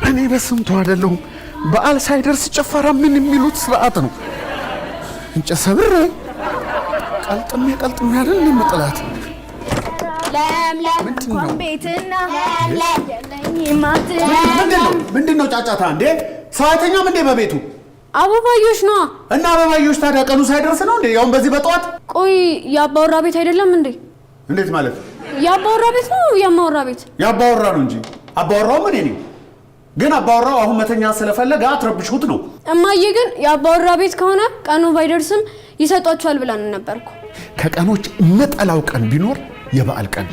እኔ በስምቱ አይደለሁም በዓል ሳይደርስ ጭፈራ ምን የሚሉት ስርዓት ነው? እንጨት ሰብሬ ቀልጥሜ አይደል የምጥላት? ለምለም ቤትና ምንድነው ጫጫታ እንዴ? ሰው አይተኛም እንዴ በቤቱ? አበባዮሽ ነው እና አበባዮሽ ታዲያ ቀኑ ሳይደርስ ነው እንዴ? ያውን በዚህ በጠዋት ቆይ የአባወራ ቤት አይደለም እንዴ? እንዴት ማለት? የአባወራ ቤት ነው የማወራ ቤት? የአባወራ ነው እንጂ አባወራው ምን እኔ ግን አባወራው አሁን መተኛ ስለፈለገ አትረብሹት ነው። እማዬ ግን የአባወራ ቤት ከሆነ ቀኑ ባይደርስም ይሰጧቸዋል ብላን ነበርኩ። ከቀኖች መጠላው ቀን ቢኖር የበዓል ቀን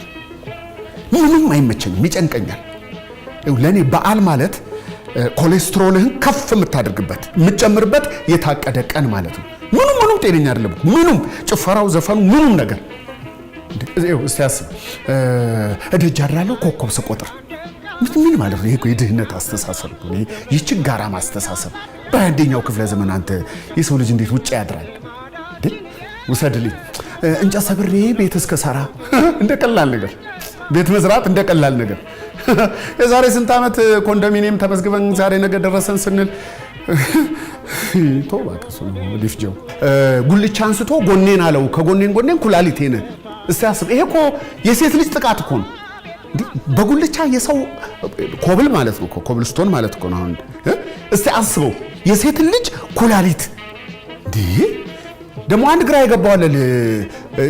ምንም አይመቸኝም፣ ይጨንቀኛል። ለኔ በዓል ማለት ኮሌስትሮልህን ከፍ የምታደርግበት የምትጨምርበት የታቀደ ቀን ማለት ነው። ምኑም ጤነኛ አይደለም። ምኑም ጭፈራው፣ ዘፈኑ፣ ምኑም ነገር እስቲ አስብ። እደጅ አድራለሁ ኮከብ ስቆጥር ምን ማለት ነው? ይሄ የድህነት አስተሳሰብ ነው። የችጋራ ማስተሳሰብ። በአንደኛው ክፍለ ዘመን አንተ የሰው ልጅ እንዴት ውጭ ያድራል? ውሰድልኝ እንጨት ሰብሬ ቤት እስከሰራ እንደቀላል ነገር ቤት መስራት እንደቀላል ነገር የዛሬ ስንት ዓመት ኮንዶሚኒየም ተመዝግበን ዛሬ ነገ ደረሰን ስንል ቶባከሱ ዲፍጆ ጉልቻ አንስቶ ጎኔን አለው ከጎኔን ኩላሊቴን። እስቲ አስብ። ይሄ እኮ የሴት ልጅ ጥቃት እኮ ነው። በጉልቻ የሰው ኮብል ማለት ነው፣ ኮብልስቶን ማለት እኮ ነው። እስቲ አስበው የሴት ልጅ ኩላሊት ደግሞ አንድ ግራ የገባው አለ።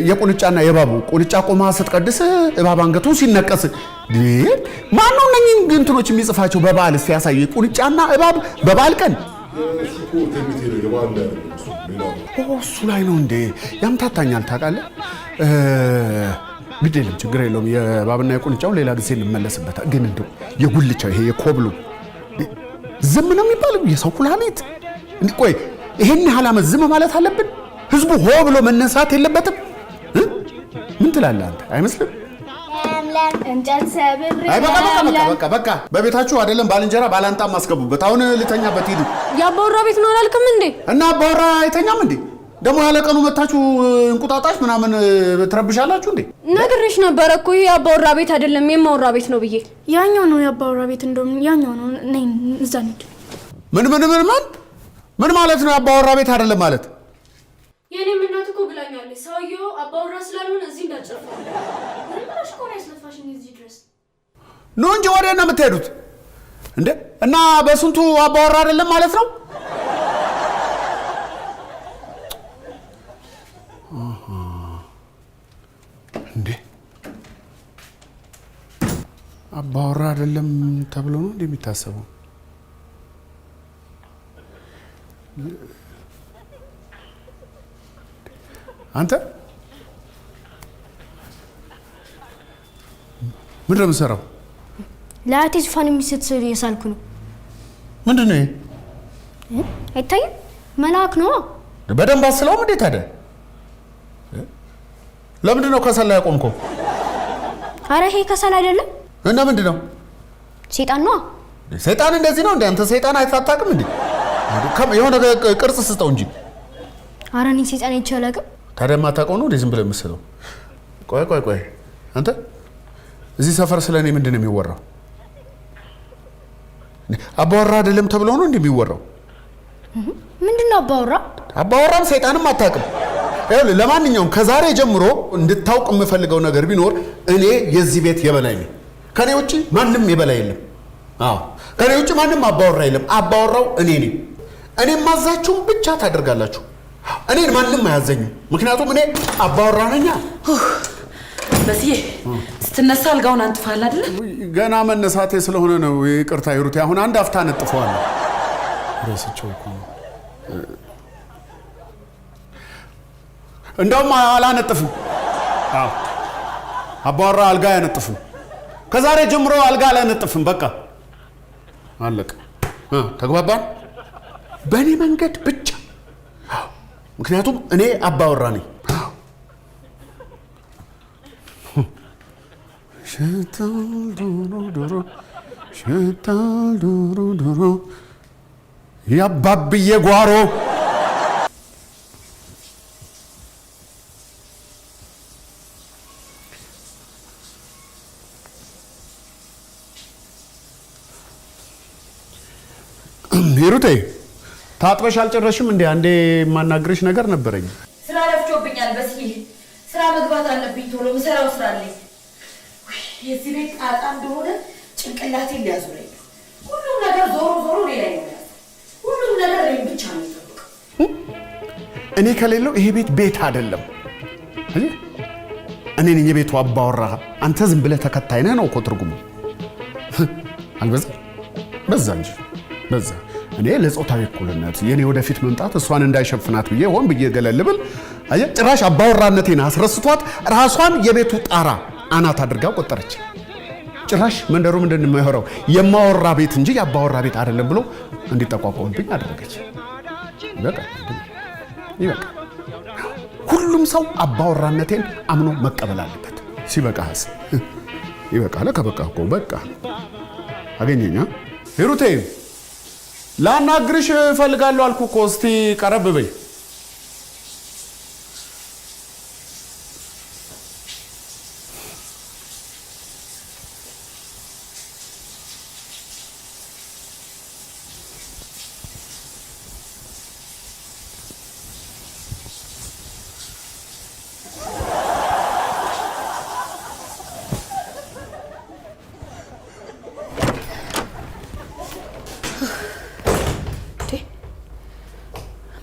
የቁንጫና የባቡ ቁንጫ ቆማ ስትቀድስ እባብ አንገቱ ሲነቀስ ማን ነው እነኚህን እንትኖች የሚጽፋቸው? በበዓል እስቲ ያሳይ። ቁንጫና እባብ በበዓል ቀን እሱ ላይ ነው እንዴ? ያምታታኛል ታውቃለህ። ግድ የለም ችግር የለውም። የእባብና የቁንጫው ሌላ ጊዜ እንመለስበታል። ግን እንደው የጉልቻው ይሄ የኮብሉ ዝም ነው የሚባለው? የሰው ኩላሊት ቆይ ይሄን ያህል ዓመት ዝም ማለት አለብን? ህዝቡ ሆ ብሎ መነሳት የለበትም? ምን ትላለህ አንተ? አይመስልም? እንጨት ሰብሬ በቃ በቤታችሁ አይደለም ባልንጀራ ባላንጣም አስገቡበት። አሁን ልተኛበት ሂዱ። የአባወራ ቤት ነው አላልክም እንዴ? እና አባወራ አይተኛም እንዴ? ደግሞ ያለቀኑ መታችሁ እንቁጣጣሽ ምናምን ትረብሻላችሁ እንዴ? ነግሬሽ ነበረ እኮ ይሄ የአባወራ ቤት አይደለም የማወራ ቤት ነው ብዬ። ያኛው ነው የአባወራ ቤት፣ እንደውም ያኛው ነው። ነይ እዛ እንሂድ። ምን ማለት ነው የአባወራ ቤት አይደለም ማለት? የኔም እናት እኮ ብላኛለች። ሰውየው አባወራ ስላልሆነ እዚህ እንዳጨፋ ምን ብለሽ እኮ ነው ያስለፋሽኝ እዚህ ድረስ ነው እንጂ ወሬ ነው የምትሄዱት እንዴ? እና በስንቱ አባወራ አይደለም ማለት ነው? እንዴ አባወራ አይደለም ተብሎ ነው እንደሚታሰበው? አንተ ምን ነው የምትሰራው? ለአቴ ዙፋን የሚሰጥ ስዕል እየሳልኩ ነው። ምንድን ነው? አይታይም? መልአክ ነው። በደንብ አስለውም እንዴት ታዲያ? ለምንድን ነው ከሰል ላይ ቆምከው? አረ ይሄ ከሰል አይደለም። እና ምንድን ነው? ሰይጣን ነው። ሰይጣን እንደዚህ ነው እንዴ? አንተ ሰይጣን አይታጣቅም እንዴ? የሆነ ቅርጽ ስጠው እንጂ። አረ እኔ ሰይጣን አይቻላቅም። ታዲያ ማታውቀው ነው እንዴ ዝም ብለህ የምትስለው? ቆይ አንተ እዚህ ሰፈር ስለኔ ምንድን ነው የሚወራው? አባወራ አይደለም ተብሎ ነው እንዴ የሚወራው? ምንድነው አባወራ? አባወራም ሰይጣንም አታውቅም። ለማንኛውም ከዛሬ ጀምሮ እንድታውቅ የምፈልገው ነገር ቢኖር እኔ የዚህ ቤት የበላይ ነኝ። ከኔ ውጪ ማንም የበላይ የለም። አዎ ከኔ ውጪ ማንም አባወራ የለም። አባወራው እኔ ነኝ። እኔ ማዛችሁን ብቻ ታደርጋላችሁ። እኔን ማንም አያዘኝም፣ ምክንያቱም እኔ አባወራ ነኝ። በዚህ ስትነሳ አልጋውን አንጥፋል አይደል? ገና መነሳቴ ስለሆነ ነው። ይቅርታ ይሩት። አሁን አንድ አፍታ ነጥፈዋለሁ። ረስቼው እኮ እንደውም አላነጥፍም። አዎ አባወራ አልጋ አያነጥፍም። ከዛሬ ጀምሮ አልጋ አላነጥፍም። በቃ አለቀ። ተግባባን? በእኔ መንገድ ብቻ። ምክንያቱም እኔ አባወራ ነኝ። ሸታል ዶሮ ያባብዬ ጓሮ ሂሩቴ ታጥበሽ አልጨረሽም እንዴ? አንዴ የማናግርሽ ነገር ነበረኝ። ስራ ለፍቶብኛል በስዬ። ስራ መግባት አለብኝ ቶሎ ምሰራው ስራ አለኝ። የዚህ ቤት ጣጣ እንደሆነ ጭንቅላቴን ሊያዙረኝ ሁሉም ነገር ዞሮ ሌላ ይሆናል። ሁሉም ነገር እኔን ብቻ ነው የሚጠብቀው። እኔ ከሌለው ይሄ ቤት አይደለም። እኔ ነኝ የቤቱ አባወራ። አንተ ዝም ብለህ ተከታይ ነህ ነው እኮ ትርጉሙ። አልበዛ በዛ እንጂ በዛ። እኔ ለጾታዊ እኩልነት የኔ ወደፊት መምጣት እሷን እንዳይሸፍናት ብዬ ሆን ብዬ ገለልብል አየህ፣ ጭራሽ አባወራነቴን አስረስቷት ራሷን የቤቱ ጣራ አናት አድርጋ ቆጠረች። ጭራሽ መንደሩ ምንድን ነው የማይሆነው? የማወራ ቤት እንጂ የአባወራ ቤት አይደለም ብሎ እንዲጠቋቋምብኝ አደረገች። ይበቃ። ሁሉም ሰው አባወራነቴን አምኖ መቀበል አለበት። ሲበቃስ ይበቃል። ከበቃ እኮ በቃ አገኘኛ። ሂሩቴ ላናግርሽ እፈልጋለሁ አልኩ እኮ። እስቲ ቀረብ በይ።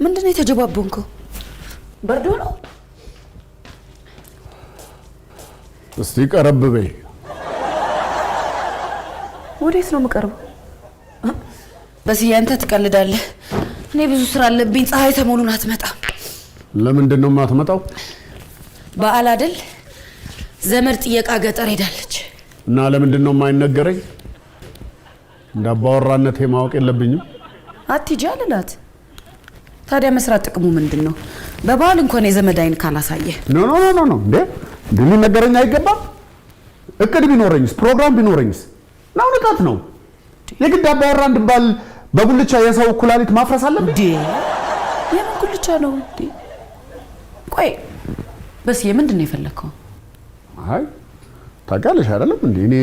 ምንድነው የተጀባበንከው? በርዶ ነው? እስቲ ቀረብ በይ። ወዴት ነው የምቀርበው? በስዬ አንተ ትቀልዳለህ። እኔ ብዙ ስራ አለብኝ። ፀሐይ ሰሞኑን አትመጣም። ለምንድን ነው የማትመጣው? በዓል አይደል? ዘመድ ጥየቃ ገጠር ሄዳለች። እና ለምንድን ነው የማይነገረኝ? እንዳባወራነቴ ማወቅ የለብኝም? አትሂጂ አልላት። ታዲያ መስራት ጥቅሙ ምንድነው? በበዓል እንኳን የዘመድ አይን ካላሳየ ኖ እንዴ ሊነገረኝ አይገባም? እቅድ ቢኖረኝስ ፕሮግራም ቢኖረኝስ? ነው ንቀት ነው። የግድ አባወራ እንድባል በጉልቻ የሰው ኩላሊት ማፍረስ አለብኝ እንዴ? የምን ጉልቻ ነው እንዴ? ቆይ በስዬ ምንድን ነው የፈለከው? አይ ታውቂያለሽ አይደለም እንዴ እኔ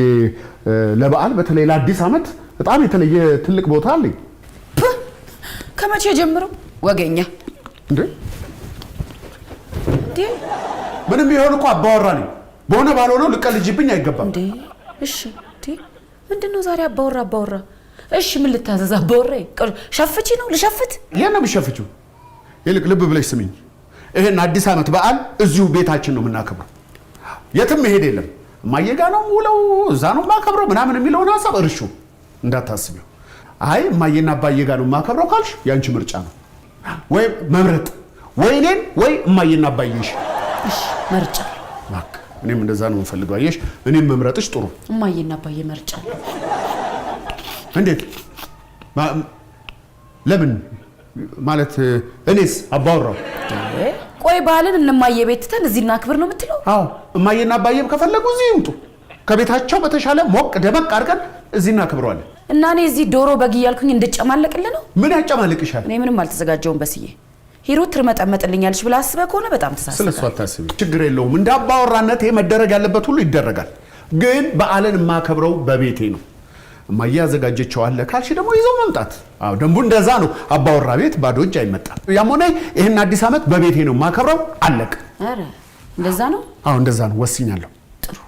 ለበዓል በተለይ ለአዲስ ዓመት በጣም የተለየ ትልቅ ቦታ አለኝ። ከመቼ ጀምሮ ወገኛ እንዴ? ምንም ቢሆን እኮ አባወራ ነኝ። በሆነ ባልሆነው ልቀልጅብኝ አይገባም እንዴ? እሺ እንዴ ምንድነው ዛሬ አባወራ? እሺ ምን ልታዘዝ? አባወራ ሸፍቺ ነው ልሸፍት? ይሄን ነው የምትሸፍቺው? ይልቅ ልብ ብለሽ ስሚኝ። ይሄን አዲስ ዓመት በዓል እዚሁ ቤታችን ነው የምናከብረው። የትም መሄድ የለም። እማዬ ጋ ነው ውለው እዛ ነው የማከብረው ምናምን የሚለውን ሀሳብ እርሹ እንዳታስቢው። አይ እማዬና አባዬ ጋ ነው የማከብረው ካልሽ ያንቺ ምርጫ ነው። ወይ መምረጥ ወይ እኔን ወይ እማዬና አባዬሽ። እሺ መርጫ ማክ እኔም እንደዛ ነው የምፈልገው። አየሽ እኔም መምረጥሽ ጥሩ። እማዬና አባዬ መርጫ እንዴት? ለምን ማለት እኔስ አባወራው? ቆይ በዓልን እማዬ ቤት ትተን እዚህ እናክብር ነው የምትለው? አዎ እማዬና አባዬም ከፈለጉ እዚህ ይምጡ። ከቤታቸው በተሻለ ሞቅ ደመቅ አድርገን እዚህ እናክብረዋለን። እና እኔ እዚህ ዶሮ በግ እያልኩኝ እንድጨማለቅልህ ነው? ምን ያጨማልቅሻል? እኔ ምንም አልተዘጋጀውም በስዬ። ሂሩት ትርመጠመጥልኛለች ብለህ አስበህ ከሆነ በጣም ተሳስተሃል። ስለሱ አታስቢ፣ ችግር የለውም። እንደ አባወራነቴ መደረግ ያለበት ሁሉ ይደረጋል። ግን በዓልን የማከብረው በቤቴ ነው። እማዬ ያዘጋጀችው አለ ካልሽ ደግሞ ይዘው መምጣት። አዎ ደንቡ እንደዛ ነው። አባወራ ቤት ባዶ እጅ አይመጣም። ያም ሆነ ይሄን አዲስ ዓመት በቤቴ ነው የማከብረው። አለቅ። ኧረ እንደዛ ነው? አዎ እንደዛ ነው፣ ወስኛለሁ። ጥሩ።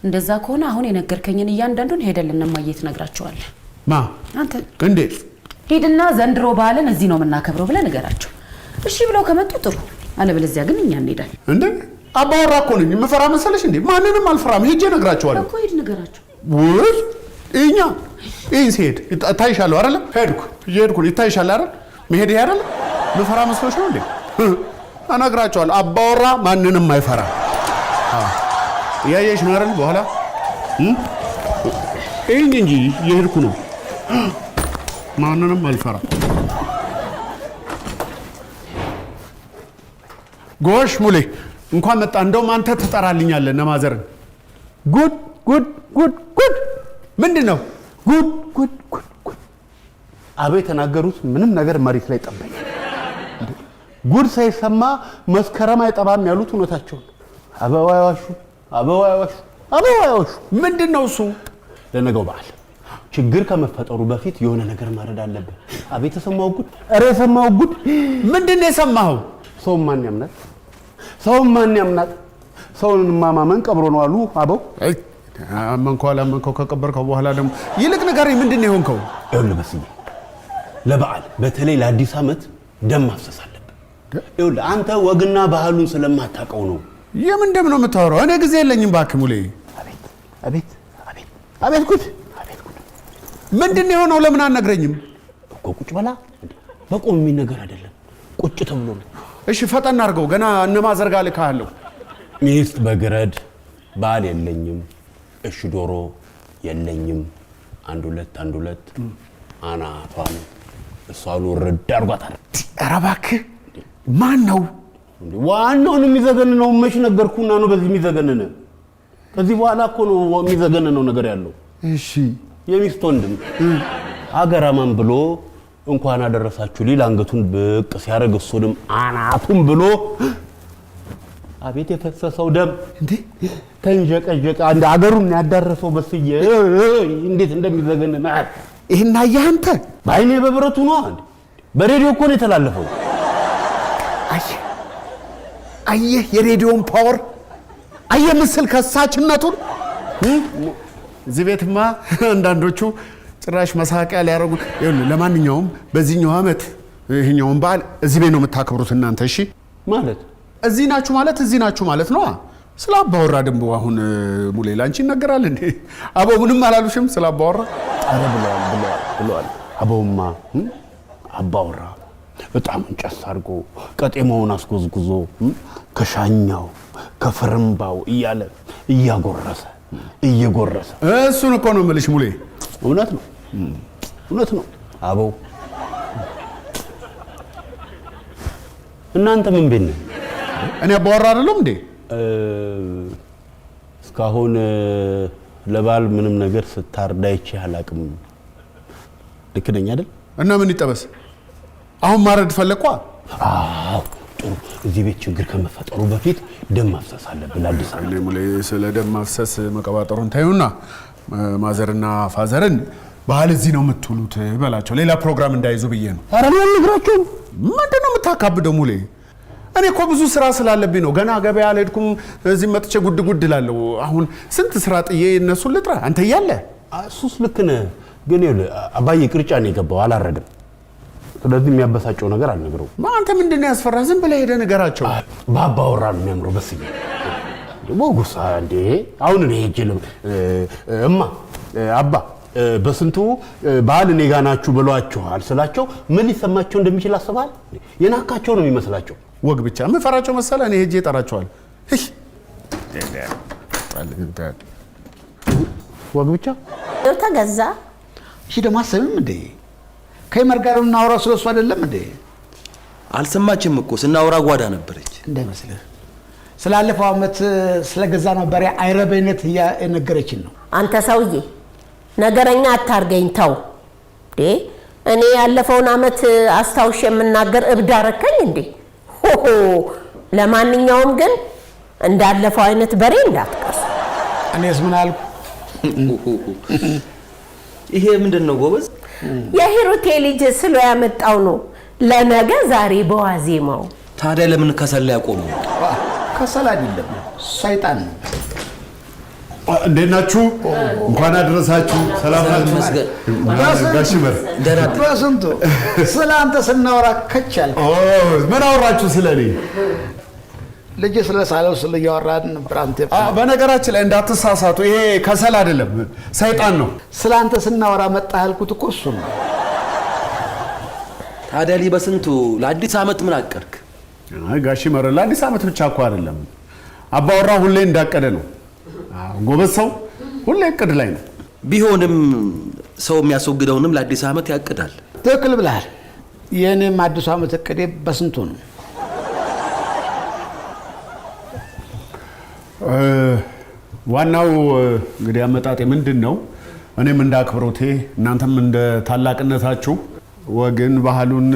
እንደዛ ከሆነ አሁን የነገርከኝን እያንዳንዱን ሄደልን እማዬ ትነግራቸዋለህ። ማ አንተ? እንዴት? ሂድና ዘንድሮ በዓልን እዚህ ነው የምናከብረው ብለህ ንገራቸው። እሺ ብለው ከመጡ ጥሩ፣ አለበለዚያ ግን እኛ እንሄዳለን። እንዴ አባወራ እኮ ነኝ። የምፈራ መሰለሽ እንዴ? ማንንም አልፈራም። ሄጄ እነግራቸዋለሁ እኮ። ሂድ ንገራቸው። ወይ እኛ ሲሄድ እታይሻለሁ አይደል? ሄድኩ ይታይሻል አይደል? መሄድ አይደል? ምፈራ መስሎሽ ነው እንዴ? እነግራቸዋለሁ። አባወራ ማንንም አይፈራ። እያየሽ ነው አይደል? በኋላ እንጂ እየሄድኩ ነው። ማንንም አልፈራ። ጎሽ ሙሌ እንኳን መጣ። እንደውም አንተ ትጠራልኛለህ እነ ማዘርን። ጉድ ምንድን ነው? ጉድ አቤ የተናገሩት ምንም ነገር መሬት ላይ ጠበኝ። ጉድ ሳይሰማ መስከረም አይጠባም ያሉት እውነታቸውን። አበባ ያዋሹ። ምንድን ነው እሱ? ለነገው በዓል ችግር ከመፈጠሩ በፊት የሆነ ነገር ማድረግ አለብህ። አቤት የሰማው ጉድ! ኧረ የሰማው ጉድ! ምንድነው የሰማኸው? ሰው ማን ያምናል? ሰውን ማማመን ቀብሮ ነው አሉ አበው። አመንከው አላመንከው ከቀበርከው በኋላ ደግሞ ይልቅ ንገረኝ፣ ምንድነው የሆንከው? ይኸውልህ በስዬ ለበዓል በተለይ ለአዲስ ዓመት ደም ማፍሰስ አለብህ። ይኸውልህ አንተ ወግና ባህሉን ስለማታውቀው ነው። የምን ደም ነው የምታወራው? እኔ ጊዜ የለኝም እባክህ ሙሌ። አቤት ጉድ! ምንድነው የሆነው? ለምን አልነግረኝም? እኮ ቁጭ በላ። በቆም የሚነገር አይደለም፣ ቁጭ ተብሎ ነው። እሺ ፈጠን አድርገው፣ ገና እነማዘርጋ ልካለሁ። ሚስት በግረድ ባል የለኝም፣ እሺ ዶሮ የለኝም። አንድ ሁለት አናቷን እሷን ወረድ አድርጓታል። ኧረ እባክህ ማን ነው? ዋናውን የሚዘገንነው መች ነገርኩና ነው በዚህ የሚዘገንነ? ከዚህ በኋላ እኮ ነው የሚዘገንነው ነገር ያለው። እሺ የሚስት ወንድም አገራማን ብሎ እንኳን አደረሳችሁ ሊል አንገቱን ብቅ ሲያደርግ እሱንም አናቱን ብሎ አቤት የፈሰሰው ደም እንዴ ተንጀቀጀቀ። አንድ አገሩን ያዳረሰው በስዬ እንዴት እንደሚዘገንና ይሄና ያንተ ባይኔ በብረቱ ነው አንድ በሬዲዮ እኮ ነው የተላለፈው። አየህ የሬዲዮን ፓወር፣ አየህ ምስል ከሳችነቱን። እዚህ ቤትማ አንዳንዶቹ ጭራሽ መሳቂያ ሊያረጉ። ይኸውልህ ለማንኛውም በዚህኛው ዓመት ይሄኛውን በዓል እዚህ ቤት ነው የምታከብሩት እናንተ። እሺ ማለት እዚህ ናችሁ ማለት ነው። ስለ አባወራ ደንቡ አሁን ሙሌ ላንቺ ይነገራል እንዴ? አባው ምንም አላሉሽም ስለ አባወራ? አረ ብለዋል። አባውማ አባወራ በጣም እንጨስ አድርጎ ቀጤማውን አስጎዝጉዞ ከሻኛው ከፍርምባው እያለ እየጎረሰ እሱን እኮ ነው የምልሽ ሙሌ። እውነት ነው አባው። እናንተ ምን ቤት ነው? እኔ አባወራ አይደለም እንዴ? እስካሁን ለባል ምንም ነገር ስታርዳይቼ አላቅም። ልክ ነኝ አይደል? እና ምን ይጠበስ? አሁን ማረድ ፈለኳ? አዎ ጥሩ። እዚህ ቤት ችግር ከመፈጠሩ በፊት ደም ማፍሰስ አለብን። ለአዲስ ዓመት ሙሌ ስለ ደም ማፍሰስ መቀባጠሩን ታዩና ማዘርና ፋዘርን ባህል እዚህ ነው የምትውሉት በላቸው፣ ሌላ ፕሮግራም እንዳይዙ ብዬ ነው። ኧረ ነው ንግራችሁ። ምንድነው የምታካብደው ሙሌ? እኔ እኮ ብዙ ስራ ስላለብኝ ነው። ገና ገበያ አልሄድኩም። እዚህ መጥቼ ጉድ እላለሁ። አሁን ስንት ስራ ጥዬ እነሱን ልጥራ አንተ እያለ። እሱስ ልክ ነህ፣ ግን ይኸውልህ አባዬ ቅርጫ ነው የገባው፣ አላረደም። ስለዚህ የሚያበሳጨው ነገር አልነግረውም። አንተ ምንድነው ያስፈራ? ዝም ብለህ ሄደህ ንገራቸው። በአባወራ ነው የሚያምረው። በስዬ ሞጉሳ እንዴ አሁን እኔ ሄጄ እማ አባ በስንቱ ባህል እኔ ጋር ናችሁ ብሏችኋል ስላቸው ምን ሊሰማቸው እንደሚችል አስበሃል? የናካቸው ነው የሚመስላቸው። ወግ ብቻ የምፈራቸው መሰለ። እኔ ሄጄ እጠራቸዋል። ወግ ብቻ ተገዛ። እሺ ደግሞ አሰብም እንዴ ከይመር ጋር እናወራ ስለሱ አይደለም እንዴ? አልሰማችም እኮ ስናወራ ጓዳ ነበረች እንዳይመስልህ። ስላለፈው ዓመት ስለገዛ ነበር አይረበይነት እየነገረችን ነው። አንተ ሰውዬ ነገረኛ አታርገኝ ተው። እኔ ያለፈውን ዓመት አስታውሽ የምናገር እብድ አረከኝ እንዴ? ሆሆ ለማንኛውም ግን እንዳለፈው አይነት በሬ እንዳትቀሱ። እኔስ ምን አልኩ? ይሄ ምንድነው ጎበዝ? የሂሩቴ ልጅ ስሎ ያመጣው ነው ለነገ ዛሬ በዋዜማው። ታዲያ ለምን ከሰል ላይ ያቆሙ? ከሰል አይደለም ሰይጣን ነው። እንዴት ናችሁ? እንኳን አደረሳችሁ። ሰላም ናችሁ? ጋሽመር በስንቱ ስለ አንተ ስናወራ ከቻል። ምን አወራችሁ ስለኔ? ልጅ ስለ ሳለው ስለ ያወራን ነበር። አንተ በነገራችን ላይ እንዳትሳሳቱ፣ ይሄ ከሰል አይደለም ሰይጣን ነው። ስለ አንተ ስናወራ መጣ ያልኩት እኮ እሱ ነው። ታዲያ በስንቱ ለአዲስ ዓመት ምን አቀርክ? ጋሽመር ለአዲስ ዓመት ብቻ እኮ አይደለም፣ አባወራ ሁሌ እንዳቀደ ነው። ጎበዝ ሰው ሁሌ እቅድ ላይ ነው። ቢሆንም ሰው የሚያስወግደውንም ለአዲስ ዓመት ያቅዳል። ትክክል ብለሃል። የእኔም አዲሱ ዓመት እቅዴ በስንቱ ነው። ዋናው እንግዲህ አመጣጤ ምንድን ነው? እኔም እንደ አክብሮቴ እናንተም እንደ ታላቅነታችሁ ወግን ባህሉን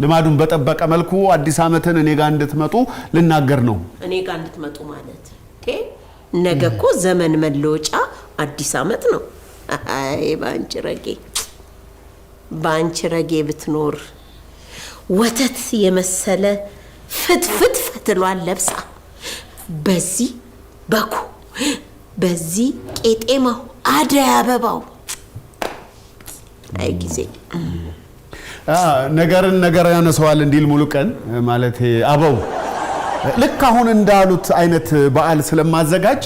ልማዱን በጠበቀ መልኩ አዲስ ዓመትን እኔ ጋር እንድትመጡ ልናገር ነው። እኔ ጋር እንድትመጡ ማለት ነገ እኮ ዘመን መለወጫ አዲስ ዓመት ነው። አይ ባንቺ ረጌ ብትኖር ወተት የመሰለ ፍትፍት ፈትሏን ለብሳ በዚህ በኩ በዚህ ቄጤማው አደይ አበባው አይ ጊዜ ነገርን ነገር ያነሰዋል እንዲል ሙሉ ቀን ማለት አበው ልክ አሁን እንዳሉት አይነት በዓል ስለማዘጋጅ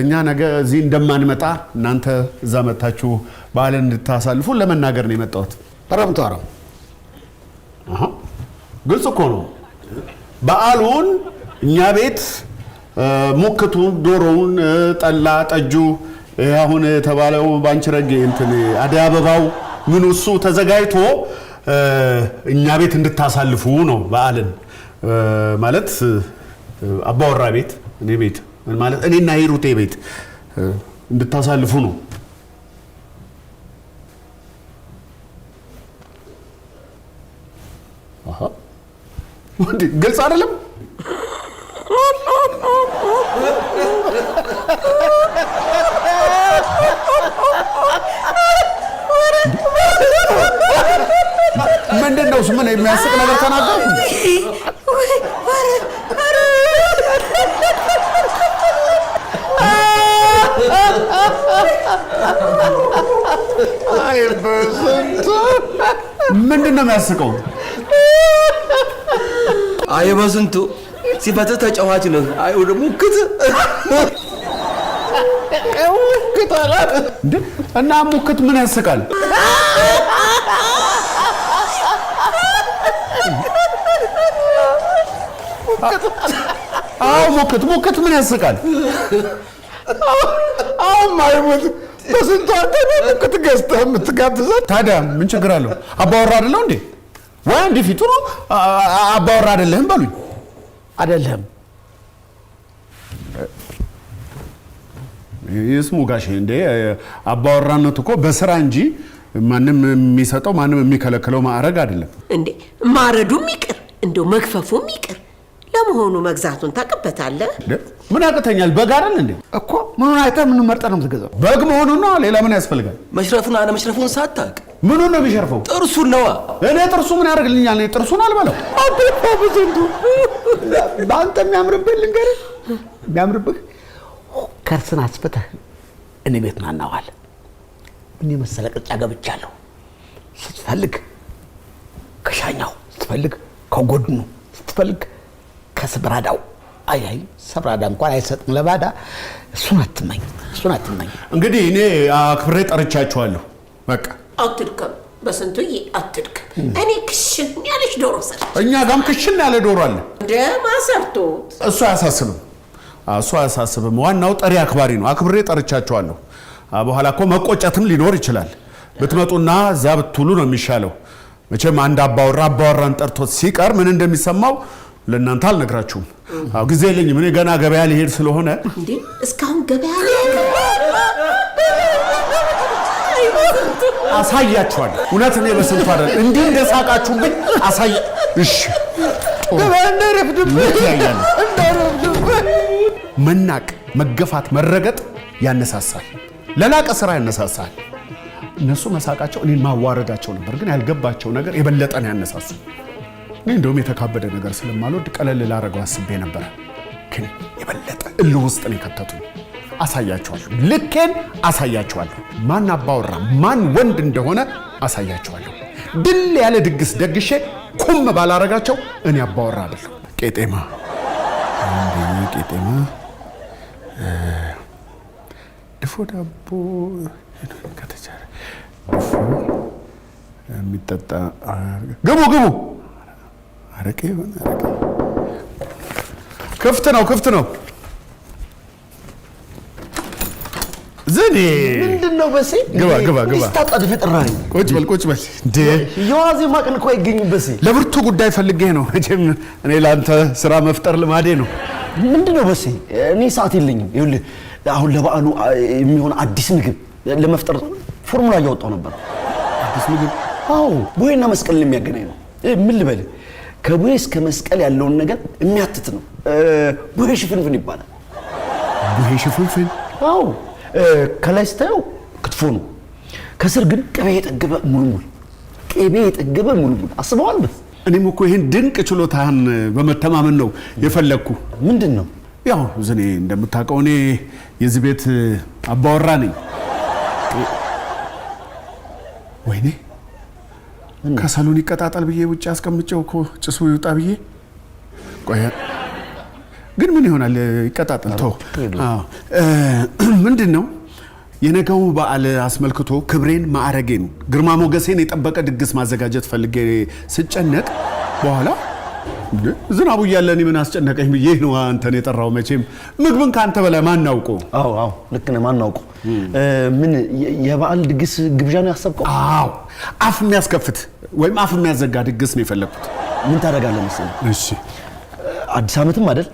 እኛ ነገ እዚህ እንደማንመጣ እናንተ እዛ መጣችሁ በዓልን እንድታሳልፉ ለመናገር ነው የመጣሁት። ረምቷራው ግልጽ እኮ ነው። በዓሉን እኛ ቤት ሙክቱን፣ ዶሮውን፣ ጠላ ጠጁ አሁን የተባለው ባንቺ ረጌ እንትን አደይ አበባው ምን እሱ ተዘጋጅቶ እኛ ቤት እንድታሳልፉ ነው በዓልን ማለት አባወራ ቤት እኔ ቤት ማለት እኔና ሂሩቴ ቤት እንድታሳልፉ ነው። ግልጽ አይደለም? ምንድነው? ምን የሚያስቅ ነገር ተናገሩ? አይ በስንቱ ምንድነው የሚያስቀው? አይ በስንቱ ሲፈትህ ተጫዋች ነህ። አይ ወደ ሙክት እና ሙክት ምን ያስቃል? አዎ ሙክት ምን ያስቃል? ማይሞት በስንቱ አንተ ሙክት ገዝተህ የምትጋብዘን ታዲያ ምን ችግር አለው? አባወራ አይደለው እንዴ? ወይ እንዲህ ፊቱ ነው አባወራ አይደለህም በሉኝ። አይደለም ይስሙ ጋሼ እንዴ አባወራነት እኮ በስራ እንጂ ማንም የሚሰጠው ማንም የሚከለክለው ማዕረግ አይደለም እንዴ። ማረዱም ይቅር እንደው መግፈፉም ይቅር። ለመሆኑ መግዛቱን ታቀበታለህ? ምን ያቅተኛል? በግ አይደል እንዴ እኮ ምኑን አይተህ ምን መርጠህ ነው የምትገዛው? በግ መሆኑ ነው። ሌላ ምን ያስፈልጋል? መሽረፉን አለ መሽረፉን ሳታውቅ ምኑን ነው የሚሸርፈው? ጥርሱን ነዋ። እኔ ጥርሱ ምን ያደርግልኛል? እኔ ጥርሱን አልበለው። በአንተ የሚያምርብህ ልንገርህ፣ የሚያምርብህ ከርስን አስፍተህ እኔ ቤት ናናዋል። ምን የመሰለ ቅርጫ ገብቻለሁ። ስትፈልግ ከሻኛው፣ ስትፈልግ ከጎድኑ፣ ስትፈልግ ከስብራዳው። አይ ስብራዳ እንኳን አይሰጥም ለባዳ። እሱን አትመኝ። እንግዲህ እኔ አክብሬ ጠርቻችኋለሁ። በቃ አትድከም በስንቱዬ አትድከም። እኔ ክሽን ያለች ዶሮ ሰር እኛ ጋም ክሽን ያለ ዶሮ አለ። ደማሰርቶት እሱ አያሳስብም። ዋናው ጠሪ አክባሪ ነው። አክብሬ ጠርቻችኋለሁ። በኋላ እኮ መቆጨትም ሊኖር ይችላል። ብትመጡና እዛ ብትውሉ ነው የሚሻለው። መቼም አንድ አባወራን ጠርቶት ሲቀር ምን እንደሚሰማው ለእናንተ አልነግራችሁም። ጊዜ የለኝም። እኔ ገና ገበያ ሊሄድ ስለሆነ እንዴ እስካሁን ገበያ አሳያችኋለሁ። እውነት እኔ በስንቱ አይደል እንዲህ እንደሳቃችሁብኝ አሳይ። እሺ ገበያ እንዳይረፍድብህ መናቅ፣ መገፋት፣ መረገጥ ያነሳሳል። ለላቀ ስራ ያነሳሳል። እነሱ መሳቃቸው እኔን ማዋረዳቸው ነበር፣ ግን ያልገባቸው ነገር የበለጠን ያነሳሱ። እኔ እንደውም የተካበደ ነገር ስለማልወድ ቀለል ላደርገው አስቤ ነበር፣ ግን የበለጠ እልህ ውስጥ ነው የከተቱኝ። አሳያቸዋለሁ፣ ልኬን አሳያቸዋለሁ። ማን አባወራ ማን ወንድ እንደሆነ አሳያቸዋለሁ። ድል ያለ ድግስ ደግሼ ኩም ባላረጋቸው እኔ አባወራ አይደለሁ። ቄጤማ ድፎ ዳቦ ከተቻለ ድፎ የሚጠጣ ግቡ አረቄ ይሆን? አረቄ ክፍት ነው። ዘኔ ምንድነው? በሴ ግባ ስታጣድፍ የጠራኸኝ? ቁጭ በል እንዴ። የዋዜማ ቀን እኮ አይገኝም። በሴ ለብርቱ ጉዳይ ፈልጌ ነው። መቼም እኔ ለአንተ ስራ መፍጠር ልማዴ ነው። ምንድነው? በሴ እኔ ሰዓት የለኝም። ይኸውልህ አሁን ለበዓሉ የሚሆን አዲስ ምግብ ለመፍጠር ፎርሙላ እያወጣሁ ነበር። አዲስ ምግብ? አዎ፣ ቡሄና መስቀልን የሚያገናኝ ነው። ምን ልበል፣ ከቡሄ እስከ መስቀል ያለውን ነገር የሚያትት ነው። ቡሄ ሽፍንፍን ይባላል። ቡሄ ሽፍንፍን? አዎ፣ ከላይ ስታየው ክትፎ ነው። ከስር ግን ቅቤ የጠገበ ሙልሙል፣ አስበዋል። እኔም እኮ ይሄን ድንቅ ችሎታህን በመተማመን ነው የፈለግኩ። ምንድን ነው? ያው ዝኔ እንደምታውቀው እኔ የዚህ ቤት አባወራ ነኝ። ወይኔ ከሰሉን ይቀጣጣል ብዬ ውጭ አስቀምጬው እኮ ጭሱ ይውጣ ብዬ። ቆይ ግን ምን ይሆናል? ይቀጣጣል። ተው። ምንድን ነው የነገው በዓል አስመልክቶ ክብሬን፣ ማዕረጌን፣ ግርማ ሞገሴን የጠበቀ ድግስ ማዘጋጀት ፈልጌ ስጨነቅ በኋላ ዝናቡ እያለ እኔ ምን አስጨነቀኝ ብዬ ነው አንተን የጠራው። መቼም ምግብን ከአንተ በላይ ማናውቀው። አዎ ልክ ነህ፣ ማናውቀው። ምን የበዓል ድግስ ግብዣ ነው ያሰብከው? አዎ አፍ የሚያስከፍት ወይም አፍ የሚያዘጋ ድግስ ነው የፈለኩት። ምን ታደርጋለህ መሰለህ? እሺ አዲስ ዓመትም አይደል?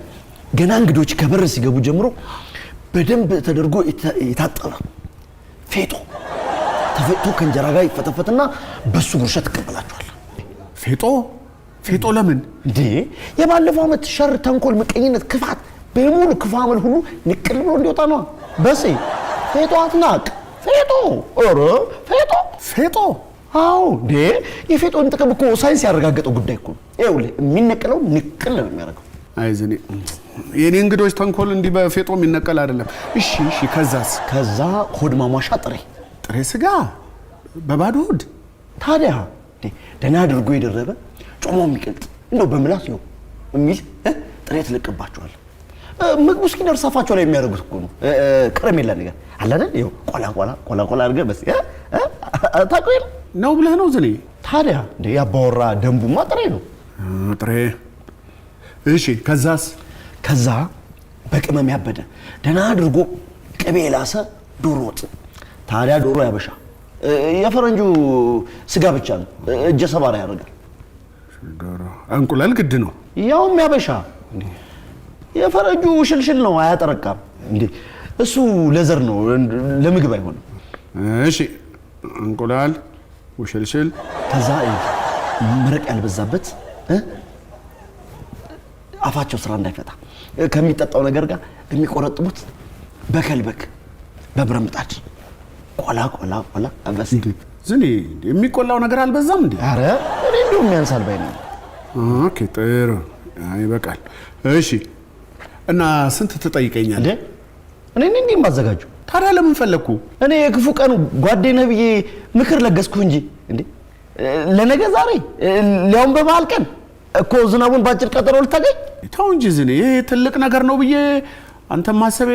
ገና እንግዶች ከበር ሲገቡ ጀምሮ በደንብ ተደርጎ የታጠበ ፌጦ ተፈጭቶ ከእንጀራ ጋር ይፈተፈትና በሱ ጉርሻ ትቀበላቸዋለህ። ፌጦ ለምን እንዴ? የባለፈው ዓመት ሸር፣ ተንኮል፣ ምቀኝነት፣ ክፋት በሙሉ ክፉ አመል ሁሉ ንቅል ብሎ እንዲወጣ ነው። በሴ ፌጦ አትናቅ። ፌጦ አዎ እንዴ! የፌጦን ጥቅም እኮ ሳይንስ ያረጋገጠው ጉዳይ እኮ ነው። ይኸውልህ የሚነቀለው ንቅል ነው የሚያደርገው። አይዝኔ የኔ እንግዶች ተንኮል እንዲህ በፌጦ የሚነቀል አይደለም። እሺ ከዛ ሆድ ማሟሻ ጥሬ ስጋ በባዶ ሆድ። ታዲያ ደህና አድርጎ የደረበ ጮማው የሚቀልጥ እንደው በምላስ ነው የሚል ጥሬ ትለቅባቸዋል። ምግቡ እስኪደርስ አፋቸው ላይ የሚያደርጉት እኮ ነው። ከረሜላ ነገር አለ አይደል? ይኸው ቆላ አድርገህ በስ ታቆይል ነው ብለህ ነው ዝኔ። ታዲያ እንደ ያባወራ ደንቡማ ጥሬ ነው። ጥሬ እሺ ከዛ በቅመም ያበደ ደህና አድርጎ ቅቤ የላሰ ዶሮ ወጥ። ታዲያ ዶሮ ያበሻ፣ የፈረንጁ ስጋ ብቻ ነው እጀ ሰባራ ያደርጋል። ዶሮ እንቁላል ግድ ነው። ያውም ያበሻ የፈረንጁ ሽልሽል ነው፣ አያጠረቃም እንዴ። እሱ ለዘር ነው ለምግብ አይሆንም። እሺ እንቁላል ውሽልሽል። ከዛ መረቅ ያልበዛበት አፋቸው ስራ እንዳይፈታ ከሚጠጣው ነገር ጋር የሚቆረጥሙት በከልበክ በብረት ምጣድ ቆላ አበስ። ዝኔ የሚቆላው ነገር አልበዛም እንዴ? አረ እኔ እንደውም ያንሳል ባይ ነው። ኦኬ ጥሩ ይበቃል። እሺ እና ስንት ትጠይቀኛለህ? እኔ እንዴ ማዘጋጁ። ታዲያ ለምን ፈለግኩ? እኔ የክፉ ቀን ጓደኛዬ ብዬ ምክር ለገስኩ እንጂ እንዴ ለነገ ዛሬ ሊያውም በበዓል ቀን እኮ ዝናቡን ባጭር ቀጠሮ ልታገኝ። ተው እንጂ ዝኔ፣ ይሄ ትልቅ ነገር ነው ብዬ አንተ ማሰቤ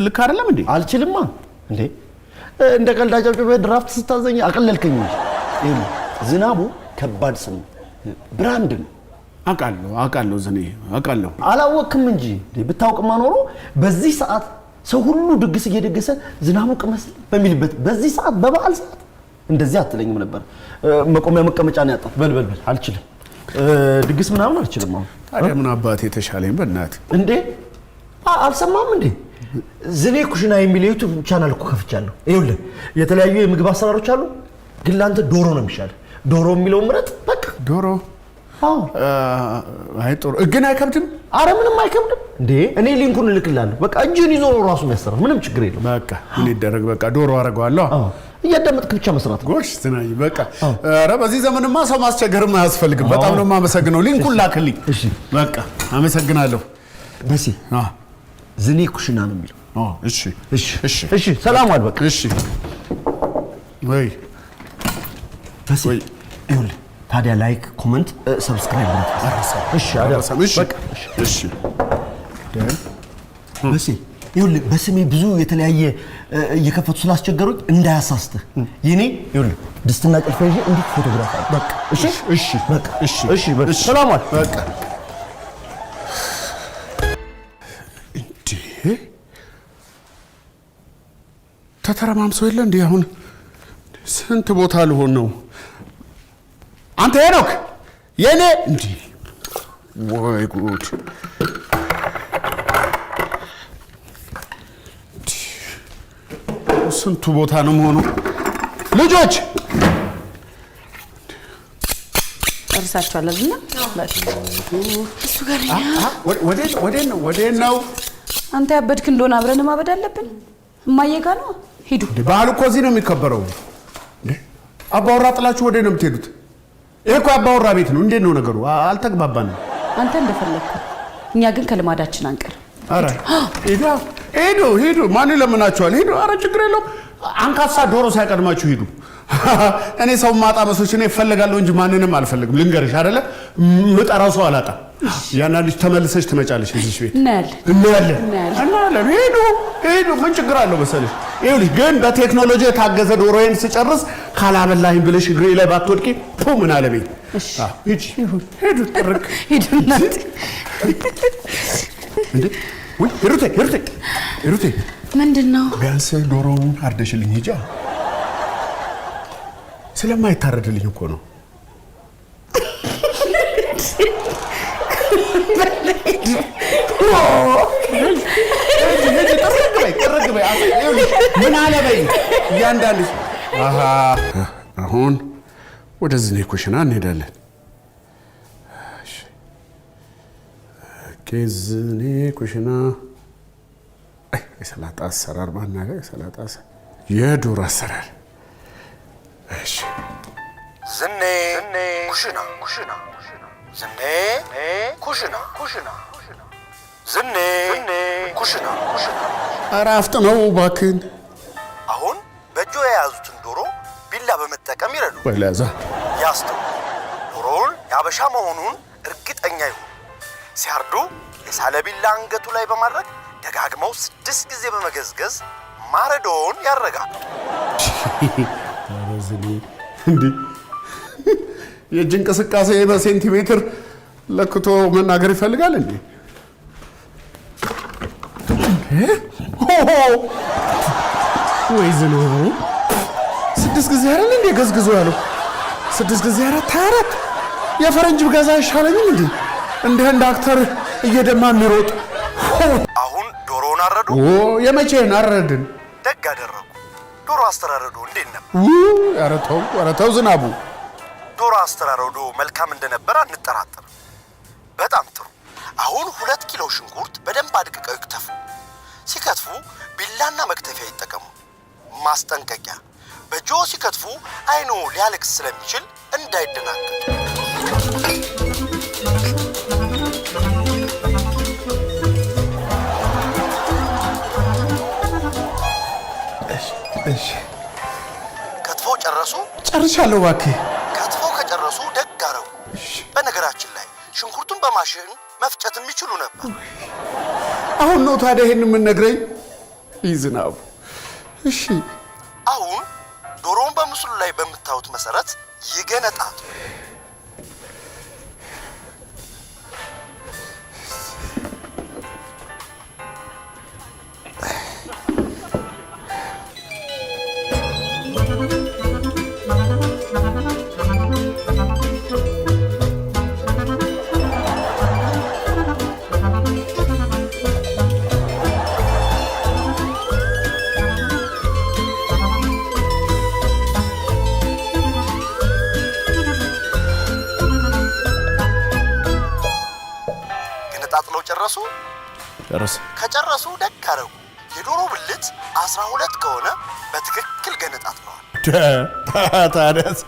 ልክ አይደለም እንዴ? አልችልማ እንዴ እንደ ቀልድ አጨብጭበ ድራፍት ስታዘኝ አቀለልከኝ እንጂ። ይሄ ዝናቡ ከባድ ስም ብራንድ ነው። አውቃለሁ ዝኔ አውቃለሁ። አላወቅም እንጂ ብታውቅማ ኖሮ በዚህ ሰዓት ሰው ሁሉ ድግስ እየደገሰ ዝናቡ ቅመስ በሚልበት በዚህ ሰዓት በበዓል ሰዓት እንደዚህ አትለኝም ነበር። መቆሚያ መቀመጫ ነው ያጣት። በል አልችልም፣ ድግስ ምናምን አልችልም። አሁን ታዲያ ምን አባቴ የተሻለኝ በእናትህ እንዴ? አልሰማም እንዴ? ዝኔ ኩሽና የሚል ዩቲዩብ ቻናል እኮ ከፍቻለሁ። ይኸውልህ የተለያዩ የምግብ አሰራሮች አሉ፣ ግን ለአንተ ዶሮ ነው የሚሻለው። ዶሮ የሚለው ምረጥ በቃ። ዶሮ? አዎ። አይ ጥሩ ግን አይከብድም? አረ ምንም አይከብድም እንዴ። እኔ ሊንኩን እልክልሃለሁ። በቃ እጅን ይዞ ነው ራሱ የሚያሰራው። ምንም ችግር የለውም። በቃ ምን ይደረግ፣ በቃ ዶሮ አደርገዋለሁ። እያዳመጥክ ብቻ መስራት ነው። ጎሽ ዝናይ በቃ። አረ በዚህ ዘመንማ ሰው ማስቸገርም አያስፈልግም። በጣም ነው የማመሰግነው። ሊንኩን ላክልኝ። እሺ በቃ አመሰግናለሁ። በሲ ዝኔ ኩሽና ነው የሚለው። እሺ ሰላም ዋል። በቃ እሺ ወይ በሲ ይኸውልህ ታዲያ ላይክ፣ ኮሜንት፣ ሰብስክራይብ አድርጉ። እሺ አደረሰም። እሺ በቃ እሺ በሲ ይኸውልህ በስሜ ብዙ የተለያየ እየከፈቱ ስላስቸገሩኝ እንዳያሳስትህ። የኔ ይኸውልህ ድስትና ጭልፋ ይዤ እንዴት ፎቶግራፍ አለ። በቃ እሺ በቃ ሰላም ዋል። በቃ እንዴ ተተረማምሶ የለ እንዴ? አሁን ስንት ቦታ ልሆን ነው? አንተ ሄኖክ የኔ እንዴ! ወይ ጉድ! ስንቱ ቦታ ነው መሆኑ? ልጆች እርሳቸዋል አይደል? እሱ ጋር ወዴት ነው? አንተ ያበድክ እንደሆነ አብረን ማበድ አለብን። እማዬ ጋር ነው። ሂዱ። በዓሉ እኮ እዚህ ነው የሚከበረው። አባወራ ጥላችሁ ወደ ነው የምትሄዱት? ይሄ እኮ አባወራ ቤት ነው። እንዴት ነው ነገሩ? አልተግባባንም። አንተ እንደፈለግኩ፣ እኛ ግን ከልማዳችን አንቀር። አረ ሂዱ። ማን ይለምናችኋል? ሂዱ። አረ ችግር የለውም። አንካሳ ዶሮ ሳይቀድማችሁ ሂዱ። እኔ ሰው ማጣ መስሎሽ እኔ እፈልጋለሁ እንጂ ማንንም አልፈልግም። ልንገርሽ አይደለ ምጠራው ሰው አላጣም። ያና ልጅ ተመልሰሽ ትመጫለሽ እዚህ ቤት። እናያለን። ሂዱ። ምን ችግር አለው መሰለሽ? ይኸውልሽ ግን በቴክኖሎጂ የታገዘ ዶሮዬን ስጨርስ ካላበላኝ ብለሽ እግሬ ላይ ባትወድቂ ምን አለበኝ። ሂዱ። ጥርቅ ሂዱ። እናት እንዴ ወይ ሂሩቴ ምንድን ነው? ቢያንስ ዶሮውን አርደሽልኝ ሂጂ። ስለማይታረድልኝ እኮ ነው። ጥርግ በይ። ምን አለበይ እያንዳንድሽ። አሁን ወደዚህ ነው ኩሽና እንሄዳለን። ኬዝኔ ኩሽና የሰላጣ አሰራር ማናገር የሰላጣ የዶሮ አሰራር። እሺ ዝኔ ኩሽና ዝኔ ኩሽና ዝኔ ኩሽና። ኧረ አፍጥነው እባክህን። አሁን በእጆ የያዙትን ዶሮ ቢላ በመጠቀም ይረዱ። ወላዛ ያስተው ዶሮውን ያበሻ መሆኑን እርግጠኛ ይሁን። ሲያርዱ የሳለ ቢላ አንገቱ ላይ በማድረግ ደጋግመው 6 ጊዜ በመገዝገዝ ማረዶውን ያረጋግጡ። እንዴ የእጅ እንቅስቃሴ በሴንቲሜትር ለክቶ መናገር ይፈልጋል እንዴ? ወይ ዝናቡ 6 ጊዜ አይደል እንዴ ገዝግዞ ያለው? 6 ጊዜ 4 የፈረንጅ ገዛ አይሻለኝም እንዴ? እንደ አንድ አክተር እየደማ የሚሮጥ። አሁን ዶሮውን አረዱ። የመቼን አረድን? ደግ አደረጉ። ዶሮ አስተራረዱ እንዴት ነበር? ኧረ ተው ዝናቡ። ዶሮ አስተራረዱ መልካም እንደነበር አንጠራጠርም። በጣም ጥሩ። አሁን 2 ኪሎ ሽንኩርት በደንብ አድቅቀው ይክተፉ። ሲከትፉ ቢላና መክተፊያ ይጠቀሙ። ማስጠንቀቂያ፣ በእጆ ሲከትፉ አይኑ ሊያለቅስ ስለሚችል እንዳይደናገጡ። እሺ ከትፎ ጨረሱ? ጨርሻለሁ እባክህ። ከትፎ ከጨረሱ ደግ አረጉ። በነገራችን ላይ ሽንኩርቱን በማሽን መፍጨት የሚችሉ ነበር። አሁን ነው ታዲያ ይሄን የምንነግረኝ? ይዝናቡ። እሺ አሁን ዶሮውን በምስሉ ላይ በምታዩት መሰረት ይገነጣጡ። ከጨረሱ ደግ አረጉ። የዶሮ ብልት 12 ከሆነ በትክክል ገነጣጥለዋል። ታዲያስ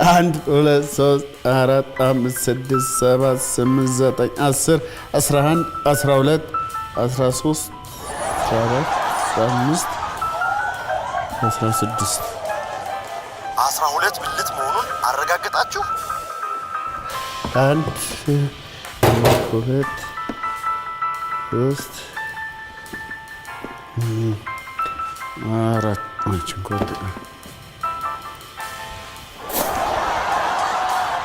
1 2 3 4 5 6 7 8 9 10 11 12 13 14 15 16 12 ብልት መሆኑን አረጋግጣችሁ 1 2 3 4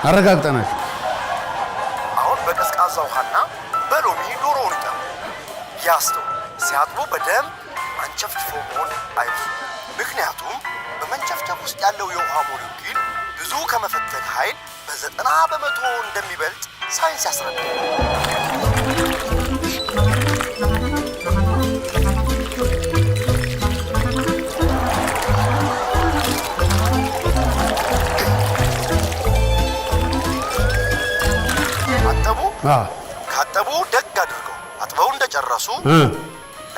አረጋግጠናል። አሁን በቀዝቃዛ ውሃና በሎሚ ዶሮውን ይጠቡ። ያስተው ሲያጥቡ በደንብ መንቸፍችፎ መሆን አይርሱ። ምክንያቱም በመንቸፍቸፍ ውስጥ ያለው የውሃ ሞለኪል ብዙ ከመፈተግ ኃይል በ90 በመቶ እንደሚበልጥ ሳይንስ ያስረዳል። ካጠቡ ደግ አድርገው አጥበው እንደጨረሱ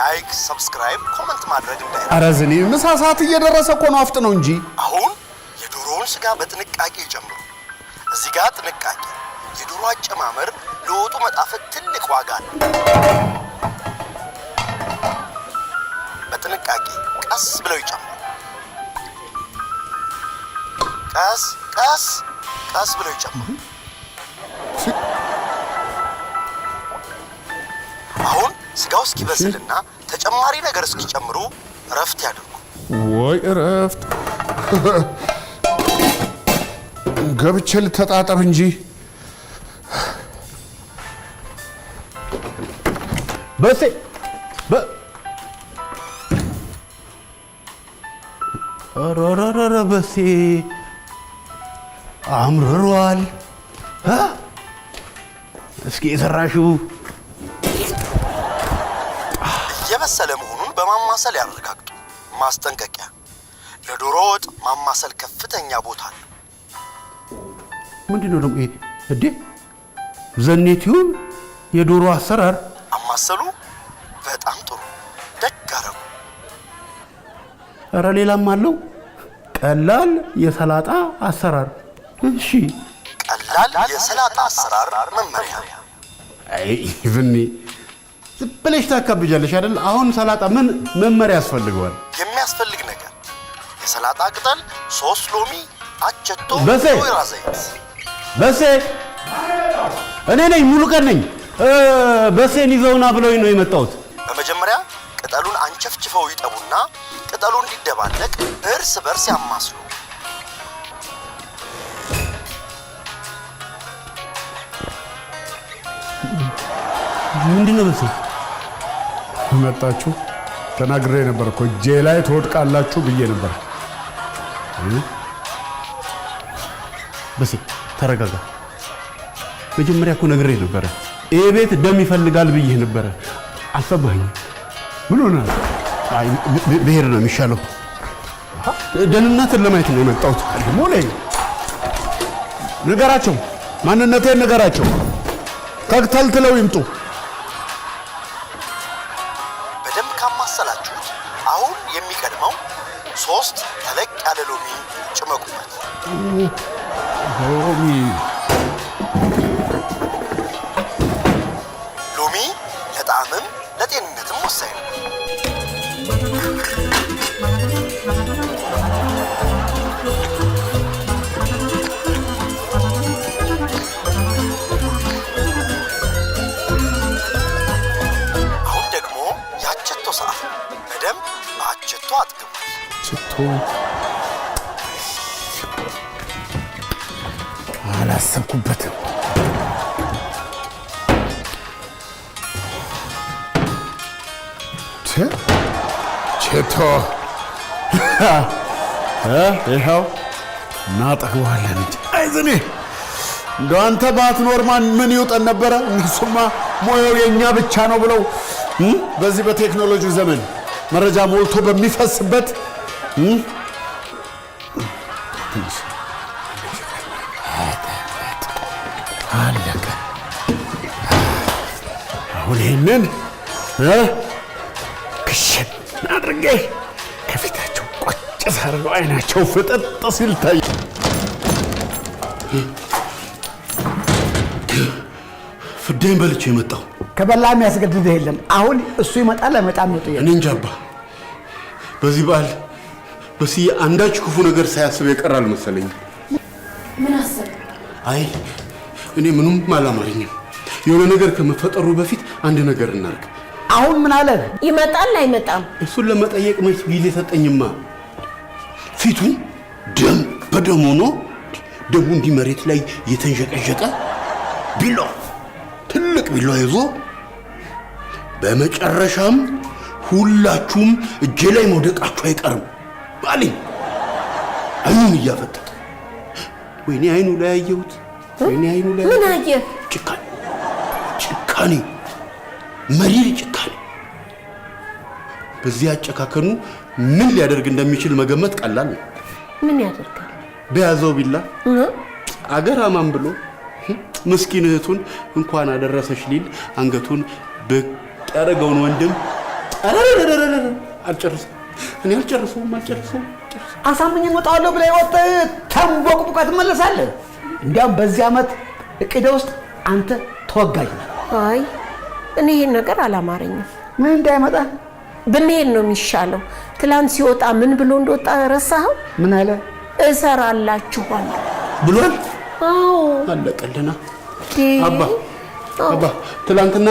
ላይክ፣ ሰብስክራይብ፣ ኮመንት ማድረግ እንዳይረሳ። ኧረ ዝኔ ምሳ ሰዓት እየደረሰ እኮ ነው፣ አፍጥነው እንጂ። አሁን የዶሮውን ስጋ በጥንቃቄ ጨምሩ። እዚህ ጋር ጥንቃቄ፣ የዶሮ አጨማመር ለወጡ መጣፈጥ ትልቅ ዋጋ አለው። በጥንቃቄ ቀስ ብለው ይጨምሩ። ቀስ ቀስ ቀስ ብለው ይጨምሩ። አሁን ስጋው እስኪበስልና ተጨማሪ ነገር እስኪጨምሩ እረፍት ያድርጉ። ወይ እረፍት! ገብቼ ልተጣጠብ እንጂ። በሴ ኧረ በሴ አምርሯል። እስኪ የሰራሽው እየበሰለ መሆኑን በማማሰል ያረጋግጡ። ማስጠንቀቂያ፣ ለዶሮ ወጥ ማማሰል ከፍተኛ ቦታ አለው። ምንድነው ደግሞ ይሄ? እንዴ ዘኔቲውን የዶሮ አሰራር አማሰሉ። በጣም ጥሩ፣ ደግ አደረጉ። ኧረ ሌላም አለው። ቀላል የሰላጣ አሰራር። እሺ ቀላል የሰላጣ አሰራር መመሪያ። አይ ብኒ ዝም ብለሽ ታካብጃለሽ አይደል? አሁን ሰላጣ ምን መመሪያ ያስፈልገዋል? የሚያስፈልግ ነገር የሰላጣ ቅጠል፣ 3 ሎሚ፣ አቸቶ፣ በሴ ወይራ ዘይት። በሴ እኔ ነኝ፣ ሙሉ ቀን ነኝ። በሴን ይዘውና ብለውኝ ነው የመጣሁት። በመጀመሪያ ቅጠሉን አንቸፍችፈው ይጠቡና ቅጠሉ እንዲደባለቅ እርስ በርስ ያማስሉ። ምንድነው በሴ? መጣችሁ? ተናግሬ ነበር እኮ እጄ ላይ ትወድቃላችሁ ብዬ ነበር። በሴ ተረጋጋ። መጀመሪያ እኮ ነግሬ ነበረ። ይሄ ቤት ደም ይፈልጋል ብዬ ነበረ። አልሰማኸኝም? ምን ሆነ? አይ ብሄር ነው የሚሻለው። ደህንነትን ለማየት ነው የመጣሁት። ሞሌ ንገራቸው፣ ማንነቴን ንገራቸው። ተልትለው ይምጡ። በደንብ ካማሰላችሁት አሁን የሚቀድመው 3 ተለቅ ያለ ሎሚ ጭመቁበት። ሎሚ ለጣዕምም ለጤንነትም ወሳኝ ነው። አሁን ደግሞ የአቸቶ ሰዓት ነው። በደንብ በአቸቶ አጥግቡ። ችቶ አላሰብኩበትም። ቼቶ ይኸው እናጠግባለን እንጂ። አይዝኔ እንደው አንተ ባትኖር ምን ይውጠን ነበረ? እነሱማ ሞያው የእኛ ብቻ ነው ብለው በዚህ በቴክኖሎጂ ዘመን መረጃ ሞልቶ በሚፈስበት አለቀ። አሁን ይህንን ክሽን አድርጌ ከፊታቸው ቆጭ ሳርገው አይናቸው ፍጥጥ ሲል ታይ። ፍዴን በልቼ የመጣው ከበላ የሚያስገድድህ የለም። አሁን እሱ ይመጣል አይመጣም ነው ጥያቄ። እኔ እንጃ አባ። በዚህ በዓል በስዬ አንዳች ክፉ ነገር ሳያስብ የቀራል መሰለኝ። ምን አሰብ? አይ እኔ ምንም አላማረኝም። የሆነ ነገር ከመፈጠሩ በፊት አንድ ነገር እናርግ። አሁን ምን አለ? ይመጣል አይመጣም? እሱን ለመጠየቅ መች ጊዜ ሰጠኝማ። ፊቱ ደም በደም ሆኖ ደሙ እንዲህ መሬት ላይ እየተንዠቀዠቀ ቢላዋ ትልቅ ቢላዋ ይዞ በመጨረሻም ሁላችሁም እጄ ላይ መውደቃችሁ አይቀርም አለኝ። አይኑን እያፈጠጠ ወይኔ አይኑ ላይ አየሁት። ወይኔ አይኑ ላይ ምን አየህ? ጭካኔ፣ መሪር ጭካኔ። በዚህ አጨካከኑ ምን ሊያደርግ እንደሚችል መገመት ቀላል ነው። ምን ያደርጋል? በያዘው ቢላ አገር አማን ብሎ ምስኪን እህቱን እንኳን አደረሰሽ ሊል አንገቱን ብቅ ያደረገውን ወንድም አልጨርሰውም። እኔ አልጨርሰውም። አሳምኜ እወጣለሁ ብለህ ወጥተህ ተንቦቅቡቃ ትመለሳለህ። እንዲያውም በዚህ ዓመት እቅዴ ውስጥ አንተ ተወጋጅ ነህ። አይ እኔ ይሄን ነገር አላማረኝም። ምን እንዳይመጣ ብንሄድ ነው የሚሻለው። ትላንት ሲወጣ ምን ብሎ እንደወጣ ረሳኸው? ምን አለ? እሰራላችኋለሁ ብሏል። አዎ አለቀልና አባ ትላንትና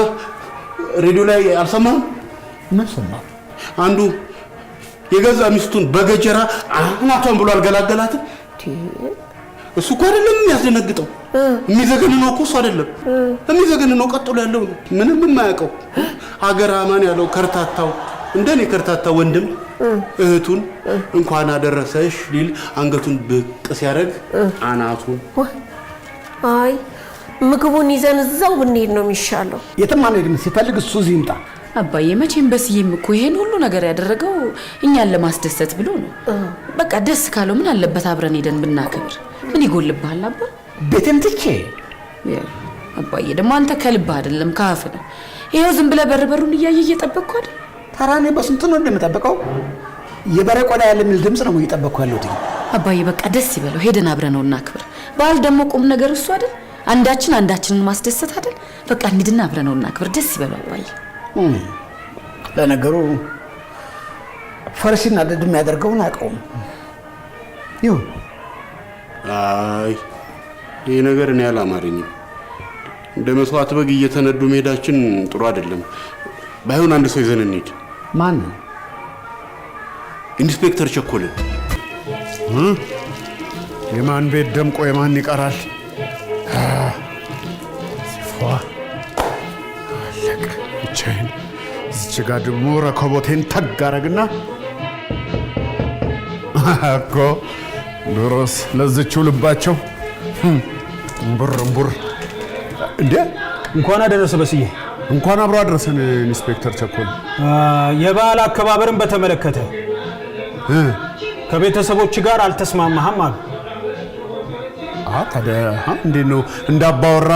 ሬዲዮ ላይ አልሰማህም? ምን ሰማህ? አንዱ የገዛ ሚስቱን በገጀራ አናቷን ብሎ አልገላገላትም። እሱ እኮ አይደለም የሚያስደነግጠው፣ የሚዘገንነው እኮ እሱ አይደለም የሚዘገንነው፣ ቀጥሎ ያለው ነው። ምንም የማያውቀው ሀገር አማን ያለው ከርታታው እንደኔ ከርታታ ወንድም እህቱን እንኳን አደረሰሽ ሊል አንገቱን ብቅ ሲያደርግ አናቱን። አይ ምግቡን ይዘን እዛው ብንሄድ ነው የሚሻለው። የትም አንሄድም። ሲፈልግ እሱ እዚህ ይምጣ። አባዬ መቼም በስዬም እኮ ይሄን ሁሉ ነገር ያደረገው እኛን ለማስደሰት ብሎ ነው። በቃ ደስ ካለው ምን አለበት አብረን ሄደን ብናከብር? ምን ይጎልብሃል አባ? ቤቴን ትቼ አባዬ ደግሞ አንተ ከልብህ አይደለም ከአፍ ነው። ይሄው ዝም ብለህ በርበሩን እያየ እየጠበቅኩ አይደል? ታራኔ በስንት ነው እንደምጠብቀው? የበሬ ቆዳ ያለ የሚል ድምፅ ነው እየጠበቅኩ ያለሁት። አባዬ በቃ ደስ ይበለው፣ ሄደን አብረን ነው እናክብር። በዓል ደግሞ ቁም ነገር እሱ አይደል? አንዳችንን ማስደሰት አይደል? በቃ እንሂድና አብረን ነው እናክብር። ደስ ይበለው አባዬ። ለነገሩ ፈረስና ደድ የሚያደርገውን አውቀውም ይሁን። አይ ይሄ ነገር እኔ አላማረኝም። እንደ መስዋዕት በግ እየተነዱ መሄዳችን ጥሩ አይደለም። ባይሆን አንድ ሰው ይዘን እንሂድ። ማን ነው? ኢንስፔክተር ቸኮልን። የማን ቤት ደምቆ የማን ይቀራል? አለቀ። ብቻዬን እዚች ጋር ደግሞ ረከቦቴን ተግ አረግና እኮ ድሮስ ለዝችው ልባቸው እምቡር እንዴ! እንኳን አደረሰ በስዬ። እንኳን አብሮ አደረሰን ኢንስፔክተር ቸኮል። የበዓል አከባበርን በተመለከተ ከቤተሰቦች ጋር አልተስማማህም አሉ። ታዲያ እንዴት ነው እንዳባወራ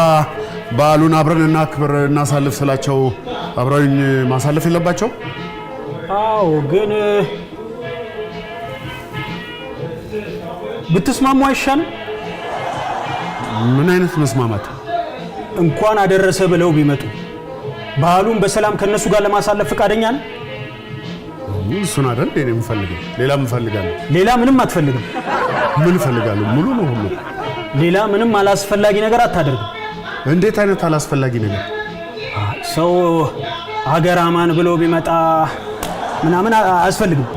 በዓሉን አብረን እናክብር እናሳልፍ ስላቸው አብረውኝ ማሳለፍ የለባቸው? አዎ፣ ግን ብትስማሙ አይሻልም? ምን አይነት መስማማት? እንኳን አደረሰ ብለው ቢመጡ በዓሉን በሰላም ከነሱ ጋር ለማሳለፍ ፈቃደኛ ነህ? እሱን አይደል እኔ የምፈልገው። ሌላ ምን ፈልጋለሁ? ሌላ ምንም አትፈልግም? ምን ፈልጋለሁ? ሙሉ ነው ሁሉ። ሌላ ምንም አላስፈላጊ ነገር አታደርግም? እንዴት አይነት አላስፈላጊ ነገር? ሰው ሀገር አማን ብሎ ቢመጣ ምናምን አያስፈልግም።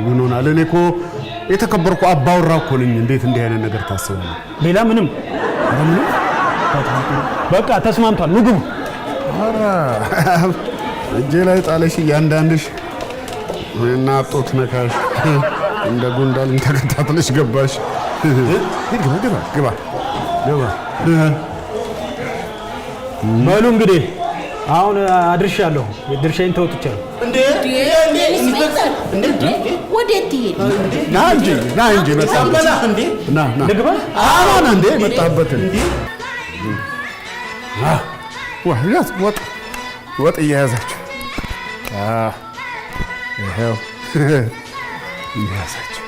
ምን ሆናል? እኔ እኮ የተከበርኩ አባወራ እኮ ነኝ። እንዴት እንዲህ አይነት ነገር ታስባለህ? ሌላ ምንም በቃ ተስማምቷል። ምግቡ ኧረ እጄ ላይ ጣለሽ እያንዳንድሽ እና ጦት ነካሽ እንደ ጉንዳን ተከታትለሽ ገባሽ። ግባ በሉ እንግዲህ አሁን አድርሻለሁ። ድርሻዬን ተወጥቻለሁ። ወዴት ትሄድ? ና እንጂ መጣበት። ና ልግባ? አሁን እንዴ መጣበት። ወጥ እየያዛችሁ ይኸው እየያዛችሁ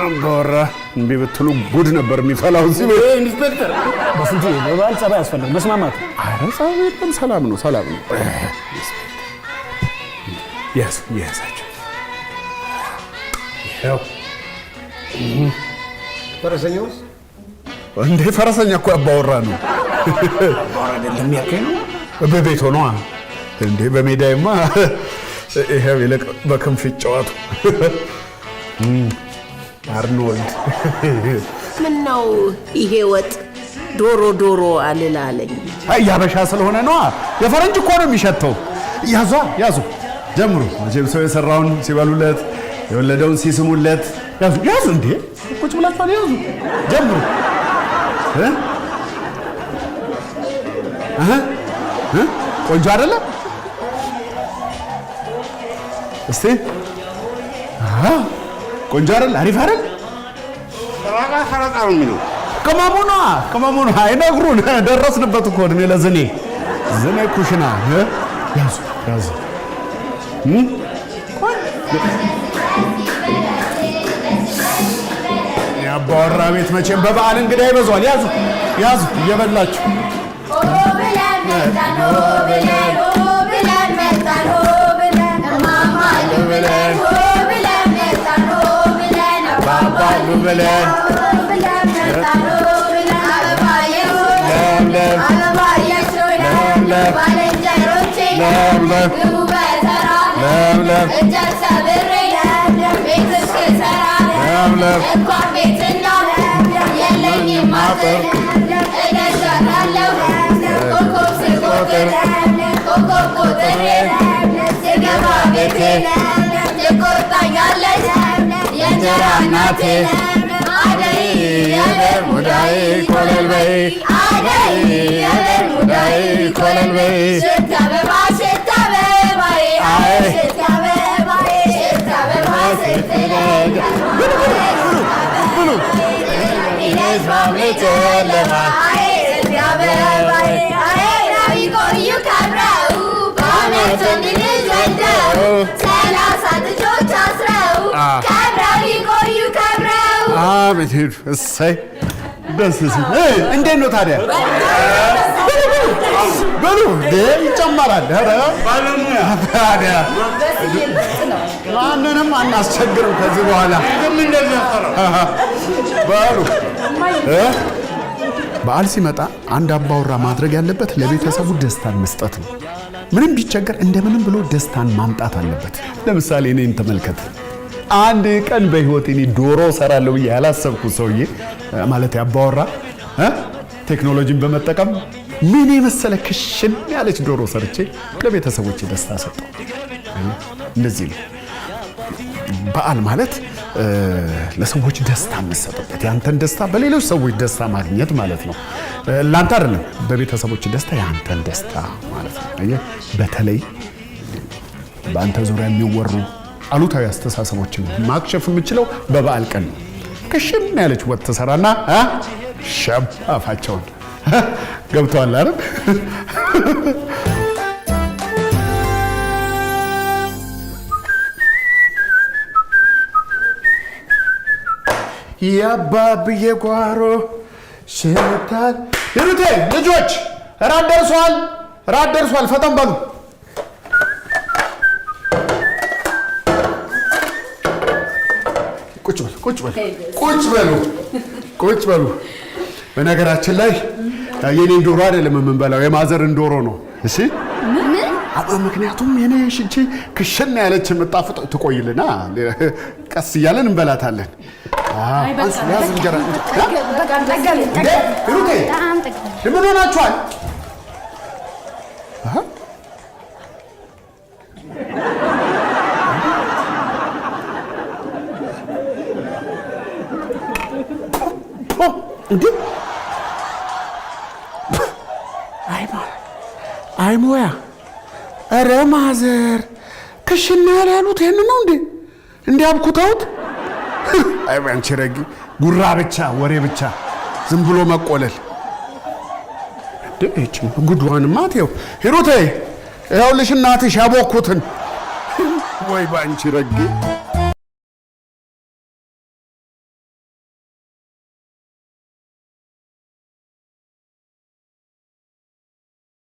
አባወራ እምቢ ብትሉ ጉድ ነበር የሚፈላው እዚህ ቤት። ኢንስፔክተር በስንቱ በበዓል ጸባይ ያስፈልግ መስማማት። ኧረ ጸባይ የለም፣ ሰላም ነው። እየያዛችሁ ይኸው። ፈረሰኛውስ? እንዴ ፈረሰኛ እኮ አባወራ ነው። አባወራ አይደለም ያልከኝ ነው? በቤት ሆኗ እንዴ። በሜዳይማ ይኸው ይልቅ በክንፍ ይጫወቱ። አርኖልድ ምን ነው ይሄ ወጥ ዶሮ አልላለኝ? ያበሻ ስለሆነ ነው። የፈረንጅ እኮ ነው የሚሸተው። ያዙ ጀምሩ። መቼም ሰው የሰራውን ሲበሉለት የወለደውን ሲስሙለት ያዙ። እንዴ ቁጭ ብላችኋል። ያዙ ጀምሩ። ቆንጆ አይደለ? እስቲ ቆንጆ አይደል? አሪፍ አይደል? ሰራጣ ነው የሚለው ቅመሙ ነው። አይነግሩን። ደረስንበት እኮ እድሜ ለዝኔ ኩሽና። ያዙ የአባወራ ቤት መቼም በበዓል እንግዳ ይበዛዋል። ያዙ ያዙ እየበላችሁ የእንጀራ እናቴ አደይ የደር ሙዳይ ኮለል በይ አደይ የደር ሙዳይ ኮለል በይ ሽታ አበባ ሽታ አበባዬ ሽታ አበባዬ ሽታ አበባ ስትደግ ጨለማ ሽታ አበባዬ ናዊ ቆዩ ከብረው በአመት ወንድ ልጅ ወልደው 30 ልጆች አስረው ከብረው ይቆዩ ከብረው። አቤት ሄዱ። እሰይ ደስ ሲል እንዴት ነው ታዲያ? በሉ ይጨመራል። ኧረ ታዲያ ማንንም አናስቸግርም ከዚህ በኋላ። በሉ በዓል ሲመጣ አንድ አባወራ ማድረግ ያለበት ለቤተሰቡ ደስታን መስጠት ነው። ምንም ቢቸገር እንደምንም ብሎ ደስታን ማምጣት አለበት። ለምሳሌ እኔን ተመልከት። አንድ ቀን በህይወቴ እኔ ዶሮ እሰራለሁ ብዬ ያላሰብኩት ሰውዬ ማለት አባወራ ቴክኖሎጂን በመጠቀም ምን የመሰለ ክሽን ያለች ዶሮ ሰርቼ ለቤተሰቦቼ ደስታ ሰጠው። እንደዚህ ነው በዓል ማለት ለሰዎች ደስታ የምትሰጥበት፣ ያንተን ደስታ በሌሎች ሰዎች ደስታ ማግኘት ማለት ነው። ላንተ አይደለም፣ በቤተሰቦች ደስታ ያንተን ደስታ ማለት ነው። አየህ፣ በተለይ በአንተ ዙሪያ የሚወሩ አሉታዊ አስተሳሰቦችን ማክሸፍ የምችለው በበዓል ቀን ነው። ክሽን ያለች ወጥ ትሰራና ሸባፋቸውን ገብተዋል አይደል? ያባብዬ ጓሮ ሽታል። ሂሩቴ ልጆች ራት ደርሷል፣ ራት ደርሷል። ፈጠን በሉ። ቁጭ በሉ፣ ቁጭ በሉ፣ ቁጭ በሉ፣ ቁጭ በሉ። በነገራችን ላይ የኔን ዶሮ አይደለም የምንበላው፣ የማዘርን ዶሮ ነው። እሺ፣ ምክንያቱም የኔ ሽንቺ ክሽና ያለች የምጣፍጥ ትቆይልና ቀስ እያለን እንበላታለን። ያዝ እንጀራ። ሂሩቴ ምን ሆናችኋል? አይ ሞያ፣ ኧረ ማዘር ክሽና ያሉት ይሄን ነው እንዴ? እንዲያብኩተውት። አይ አንቺ ረጊ፣ ጉራ ብቻ ወሬ ብቻ ዝም ብሎ መቆለል። እቺ ጉዷንማ ተይው። ሂሩቴ ይኸውልሽ እናትሽ ያቦኩትን። ወይ ባንቺ ረጊ